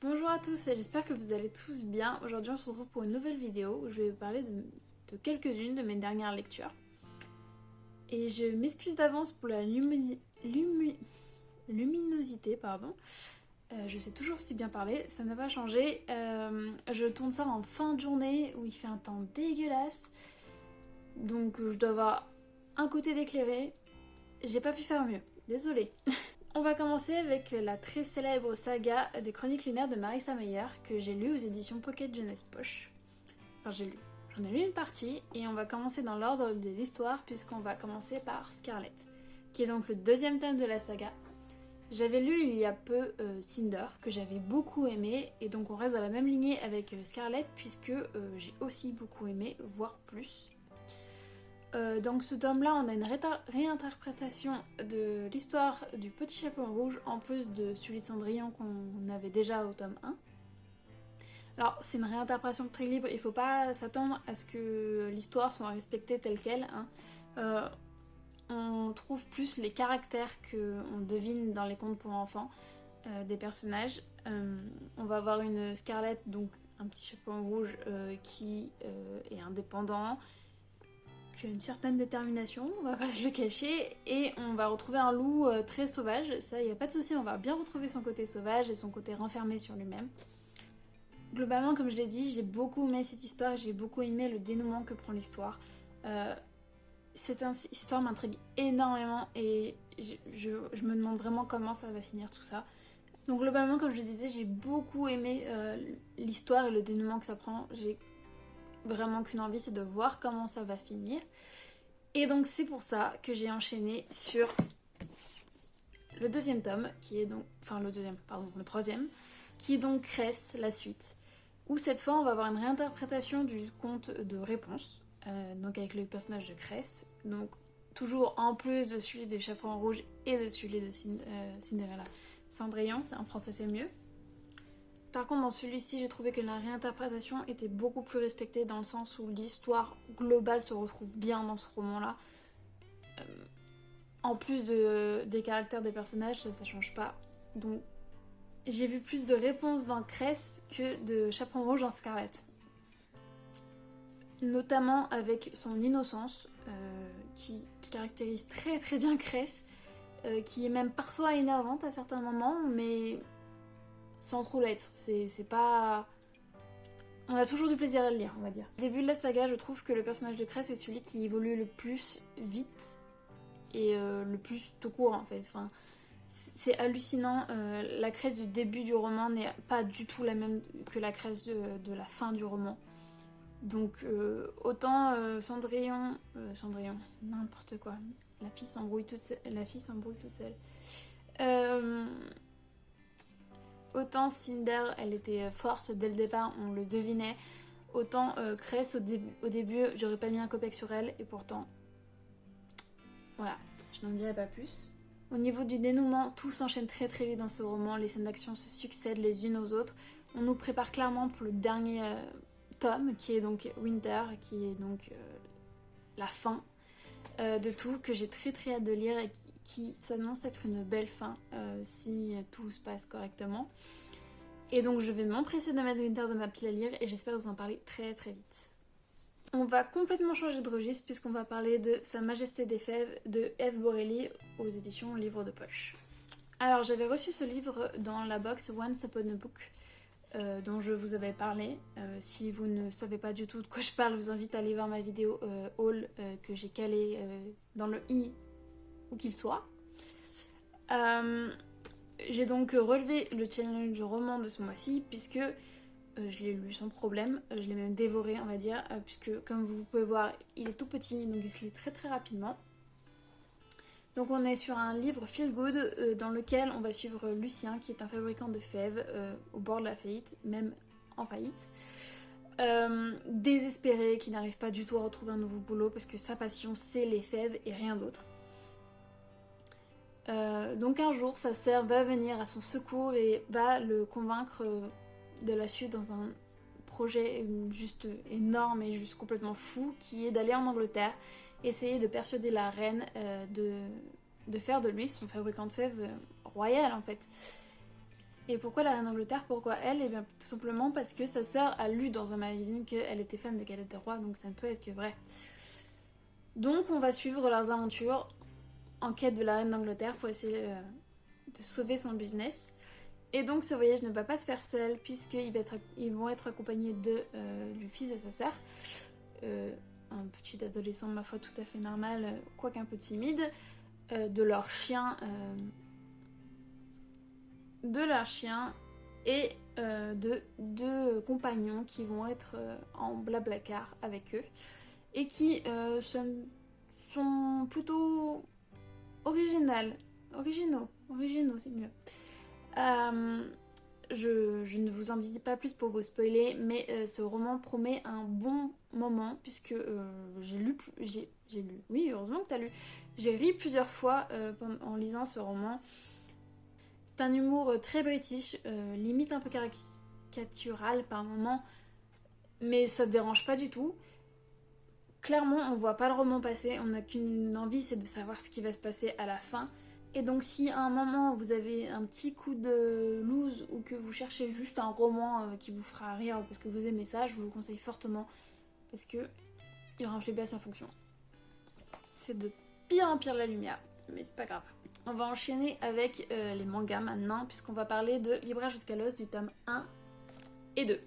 Bonjour à tous et j'espère que vous allez tous bien. Aujourd'hui on se retrouve pour une nouvelle vidéo où je vais vous parler de quelques-unes de mes dernières lectures. Et je m'excuse d'avance pour la luminosité, pardon. Je sais toujours si bien parler, ça n'a pas changé. Je tourne ça en fin de journée où il fait un temps dégueulasse. Donc je dois avoir un côté d'éclairé. J'ai pas pu faire mieux, désolée. On va commencer avec la très célèbre saga des Chroniques lunaires de Marissa Meyer que j'ai lu aux éditions Pocket Jeunesse Poche. Enfin j'en ai lu une partie et on va commencer dans l'ordre de l'histoire puisqu'on va commencer par Scarlet, qui est donc le deuxième tome de la saga. J'avais lu il y a peu Cinder, que j'avais beaucoup aimé, et donc on reste dans la même lignée avec Scarlet puisque j'ai aussi beaucoup aimé, voire plus. Donc ce tome-là, on a une réinterprétation de l'histoire du Petit Chaperon Rouge, en plus de celui de Cendrillon qu'on avait déjà au tome 1. Alors c'est une réinterprétation très libre, il ne faut pas s'attendre à ce que l'histoire soit respectée telle qu'elle. On trouve plus les caractères qu'on devine dans les contes pour enfants des personnages. On va avoir une Scarlett, donc un petit chaperon rouge qui est indépendant, qui a une certaine détermination, on va pas se le cacher, et on va retrouver un loup très sauvage, ça y a pas de souci, on va bien retrouver son côté sauvage et son côté renfermé sur lui-même. Globalement, comme je l'ai dit, j'ai beaucoup aimé cette histoire et j'ai beaucoup aimé le dénouement que prend l'histoire. Cette histoire m'intrigue énormément et je me demande vraiment comment ça va finir tout ça. Donc globalement, comme je le disais, j'ai beaucoup aimé l'histoire et le dénouement que ça prend. J'ai vraiment qu'une envie, c'est de voir comment ça va finir. Et donc c'est pour ça que j'ai enchaîné sur le deuxième tome, qui est donc... Enfin le troisième, qui est donc Cress, la suite. Où cette fois on va avoir une réinterprétation du conte de Réponse, donc avec le personnage de Cress. Donc toujours en plus de celui des Chaperons Rouges et de celui de Cinderella. Cendrillon, en français c'est mieux. Par contre, dans celui-ci, j'ai trouvé que la réinterprétation était beaucoup plus respectée dans le sens où l'histoire globale se retrouve bien dans ce roman-là. En plus des caractères des personnages, ça change pas. Donc, j'ai vu plus de réponses dans Cress que de Chaperon Rouge dans Scarlet. Notamment avec son innocence, qui caractérise très très bien Cress, qui est même parfois énervante à certains moments, mais... sans trop l'être, c'est pas... On a toujours du plaisir à le lire, on va dire. Au début de la saga, je trouve que le personnage de Cress est celui qui évolue le plus vite et le plus tout court en fait. Enfin, c'est hallucinant, la Cress du début du roman n'est pas du tout la même que la Cress de la fin du roman. Donc autant Cendrillon, n'importe quoi, la fille s'embrouille toute seule. Autant Cinder, elle était forte dès le départ, on le devinait. Autant Cress, au début, j'aurais pas mis un copec sur elle, et pourtant... Voilà, je n'en dirai pas plus. Au niveau du dénouement, tout s'enchaîne très très vite dans ce roman, les scènes d'action se succèdent les unes aux autres. On nous prépare clairement pour le dernier tome, qui est donc Winter, qui est donc la fin de tout, que j'ai très très hâte de lire et qui s'annonce être une belle fin si tout se passe correctement. Et donc je vais m'empresser de mettre Winter de ma pile à lire et j'espère vous en parler très très vite. On va complètement changer de registre puisqu'on va parler de Sa Majesté des Fèves de Eve Borelli aux éditions Livre de Poche. Alors j'avais reçu ce livre dans la box Once Upon a Book dont je vous avais parlé. Si vous ne savez pas du tout de quoi je parle, je vous invite à aller voir ma vidéo haul que j'ai calée dans le i où qu'il soit. J'ai donc relevé le challenge roman de ce mois-ci puisque je l'ai lu sans problème, je l'ai même dévoré on va dire, puisque comme vous pouvez voir il est tout petit donc il se lit très très rapidement. Donc on est sur un livre feel good dans lequel on va suivre Lucien qui est un fabricant de fèves au bord de la faillite, même en faillite. Désespéré, qui n'arrive pas du tout à retrouver un nouveau boulot parce que sa passion c'est les fèves et rien d'autre. Donc un jour sa sœur va venir à son secours et va le convaincre de la suite dans un projet juste énorme et juste complètement fou qui est d'aller en Angleterre essayer de persuader la reine de faire de lui son fabricant de fèves royal en fait. Et pourquoi la reine d'Angleterre? Pourquoi elle? Et bien tout simplement parce que sa sœur a lu dans un magazine qu'elle était fan de Galette des Rois, donc ça ne peut être que vrai. Donc on va suivre leurs aventures en quête de la reine d'Angleterre pour essayer de sauver son business. Et donc ce voyage ne va pas se faire seul puisqu'ils vont être accompagnés du fils de sa sœur, un petit adolescent ma foi tout à fait normal, quoique un peu timide, de leur chien et de deux compagnons qui vont être en blablacar avec eux et qui sont plutôt originaux c'est mieux. Je ne vous en dis pas plus pour vous spoiler, mais ce roman promet un bon moment puisque oui, heureusement que t'as lu. J'ai ri plusieurs fois en lisant ce roman. C'est un humour très british, limite un peu caricatural par moments, mais ça te dérange pas du tout. Clairement, on voit pas le roman passer, on n'a qu'une envie, c'est de savoir ce qui va se passer à la fin. Et donc si à un moment vous avez un petit coup de loose ou que vous cherchez juste un roman qui vous fera rire parce que vous aimez ça, je vous le conseille fortement parce que il remplit bien sa fonction. C'est de pire en pire la lumière, mais c'est pas grave. On va enchaîner avec les mangas maintenant puisqu'on va parler de Libraire jusqu'à l'os du tome 1 et 2.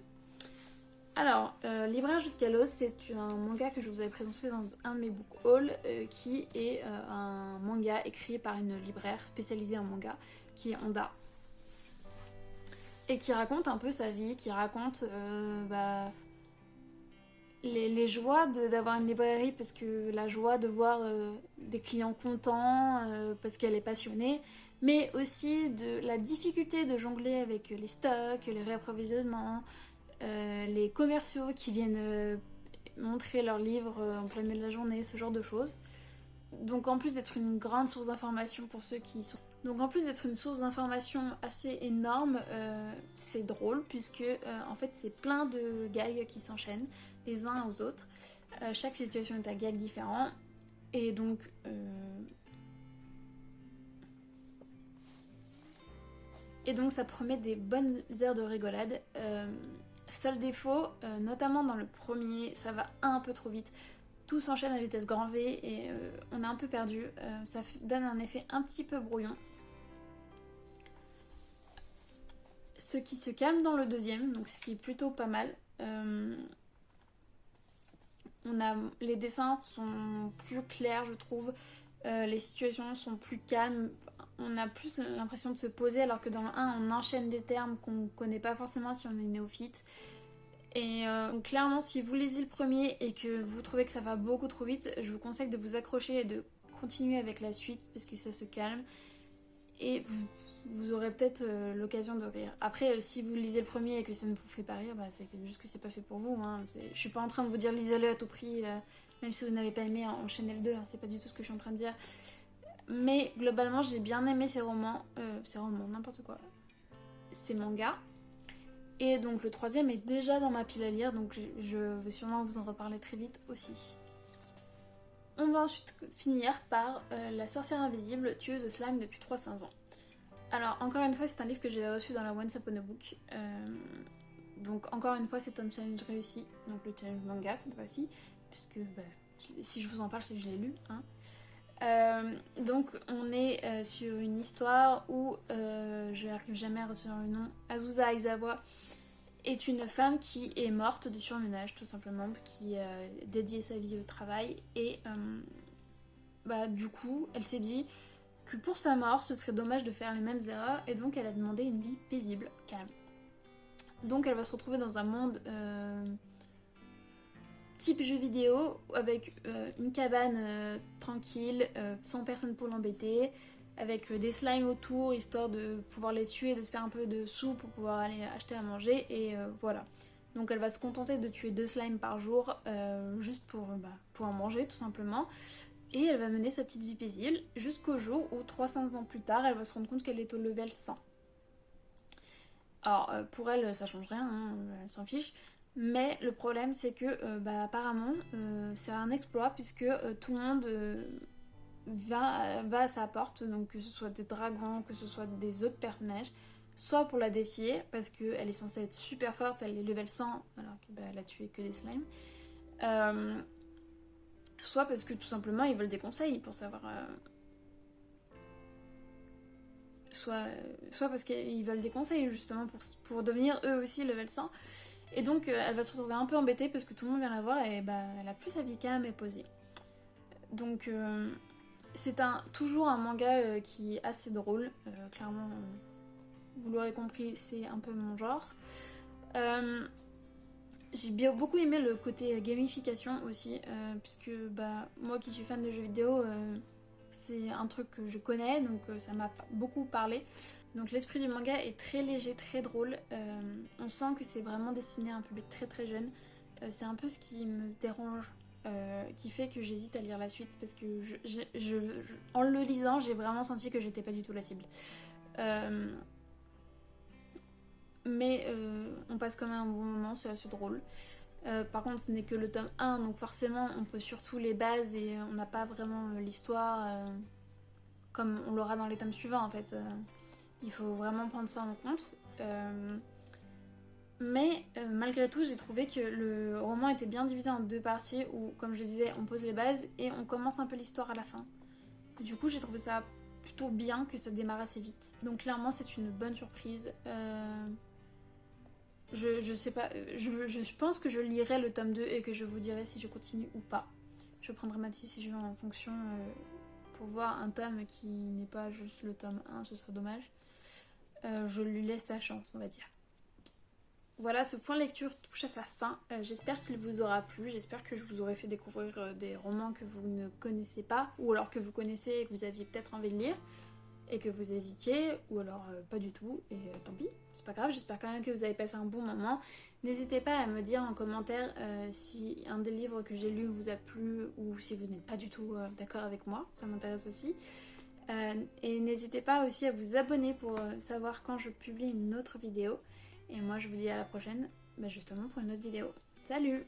Alors, Libraire jusqu'à l'os, c'est un manga que je vous avais présenté dans un de mes book hauls, qui est un manga écrit par une libraire spécialisée en manga, qui est Honda. Et qui raconte un peu sa vie, qui raconte les joies d'avoir une librairie, parce que la joie de voir des clients contents, parce qu'elle est passionnée, mais aussi de la difficulté de jongler avec les stocks, les réapprovisionnements, les commerciaux qui viennent montrer leurs livres en plein milieu de la journée, ce genre de choses. Donc en plus d'être une grande source d'information pour ceux qui sont... Donc en plus d'être une source d'information assez énorme, c'est drôle puisque en fait c'est plein de gags qui s'enchaînent les uns aux autres. Chaque situation est un gag différent et donc... Et donc ça promet des bonnes heures de rigolade. Seul défaut, notamment dans le premier, ça va un peu trop vite. Tout s'enchaîne à vitesse grand V et on est un peu perdu. Ça donne un effet un petit peu brouillon. Ce qui se calme dans le deuxième, donc ce qui est plutôt pas mal. Les dessins sont plus clairs, je trouve. Les situations sont plus calmes. On a plus l'impression de se poser, alors que dans le 1, on enchaîne des termes qu'on ne connaît pas forcément si on est néophyte. Et clairement, si vous lisez le premier et que vous trouvez que ça va beaucoup trop vite, je vous conseille de vous accrocher et de continuer avec la suite parce que ça se calme. Et vous aurez peut-être l'occasion de rire. Après, si vous lisez le premier et que ça ne vous fait pas rire, c'est juste que c'est pas fait pour vous. Hein. Je suis pas en train de vous dire lisez-le à tout prix, même si vous n'avez pas aimé, enchaînez le 2. Hein. C'est pas du tout ce que je suis en train de dire. Mais globalement, j'ai bien aimé ces romans, n'importe quoi. Ces mangas. Et donc le troisième est déjà dans ma pile à lire, donc je vais sûrement vous en reparler très vite aussi. On va ensuite finir par La sorcière invisible, tueuse de slime depuis 300 ans. Alors encore une fois, c'est un livre que j'ai reçu dans la Once Upon a Book. Donc encore une fois, c'est un challenge réussi, donc le challenge manga cette fois-ci, puisque si je vous en parle, c'est que je l'ai lu. Hein. Donc on est sur une histoire où je n'arrive jamais à retenir le nom. Azusa Aizawa est une femme qui est morte de surmenage tout simplement, qui a dédié sa vie au travail et du coup elle s'est dit que pour sa mort ce serait dommage de faire les mêmes erreurs et donc elle a demandé une vie paisible, calme. Donc elle va se retrouver dans un monde type jeu vidéo avec une cabane tranquille, sans personne pour l'embêter, avec des slimes autour histoire de pouvoir les tuer, de se faire un peu de sous pour pouvoir aller acheter à manger et voilà. Donc elle va se contenter de tuer 2 slimes par jour juste pour pouvoir manger tout simplement. Et elle va mener sa petite vie paisible jusqu'au jour où 300 ans plus tard elle va se rendre compte qu'elle est au level 100. Alors pour elle ça change rien, hein, elle s'en fiche. Mais le problème c'est que apparemment c'est un exploit puisque tout le monde va à sa porte, donc que ce soit des dragons, que ce soit des autres personnages, soit pour la défier, parce qu'elle est censée être super forte, elle est level 100, alors qu'elle a tué que des slimes. Soit parce que tout simplement ils veulent des conseils pour savoir... soit parce qu'ils veulent des conseils justement pour devenir eux aussi level 100. Et donc elle va se retrouver un peu embêtée parce que tout le monde vient la voir et elle a plus sa vie calme et posée. Donc c'est toujours un manga qui est assez drôle. Clairement, vous l'aurez compris, c'est un peu mon genre. J'ai beaucoup aimé le côté gamification aussi, puisque moi qui suis fan de jeux vidéo, c'est un truc que je connais, donc ça m'a beaucoup parlé. Donc l'esprit du manga est très léger, très drôle. On sent que c'est vraiment destiné à un public très très jeune. C'est un peu ce qui me dérange, qui fait que j'hésite à lire la suite, parce que en le lisant, j'ai vraiment senti que j'étais pas du tout la cible. Mais on passe quand même un bon moment, c'est assez drôle. Par contre, ce n'est que le tome 1, donc forcément, on peut surtout les bases et on n'a pas vraiment l'histoire comme on l'aura dans les tomes suivants en fait. Il faut vraiment prendre ça en compte. Mais malgré tout, j'ai trouvé que le roman était bien divisé en deux parties où, comme je disais, on pose les bases et on commence un peu l'histoire à la fin. Du coup, j'ai trouvé ça plutôt bien que ça démarre assez vite. Donc clairement, c'est une bonne surprise. Je sais pas, je pense que je lirai le tome 2 et que je vous dirai si je continue ou pas. Je prendrai ma décision en fonction pour voir un tome qui n'est pas juste le tome 1, ce serait dommage. Je lui laisse sa chance, on va dire. Voilà, ce point lecture touche à sa fin. J'espère qu'il vous aura plu, j'espère que je vous aurai fait découvrir des romans que vous ne connaissez pas, ou alors que vous connaissez et que vous aviez peut-être envie de lire, et que vous hésitiez, ou alors pas du tout, et tant pis, c'est pas grave, j'espère quand même que vous avez passé un bon moment. N'hésitez pas à me dire en commentaire si un des livres que j'ai lu vous a plu, ou si vous n'êtes pas du tout d'accord avec moi, ça m'intéresse aussi. Et n'hésitez pas aussi à vous abonner pour savoir quand je publie une autre vidéo. Et moi je vous dis à la prochaine, justement pour une autre vidéo. Salut!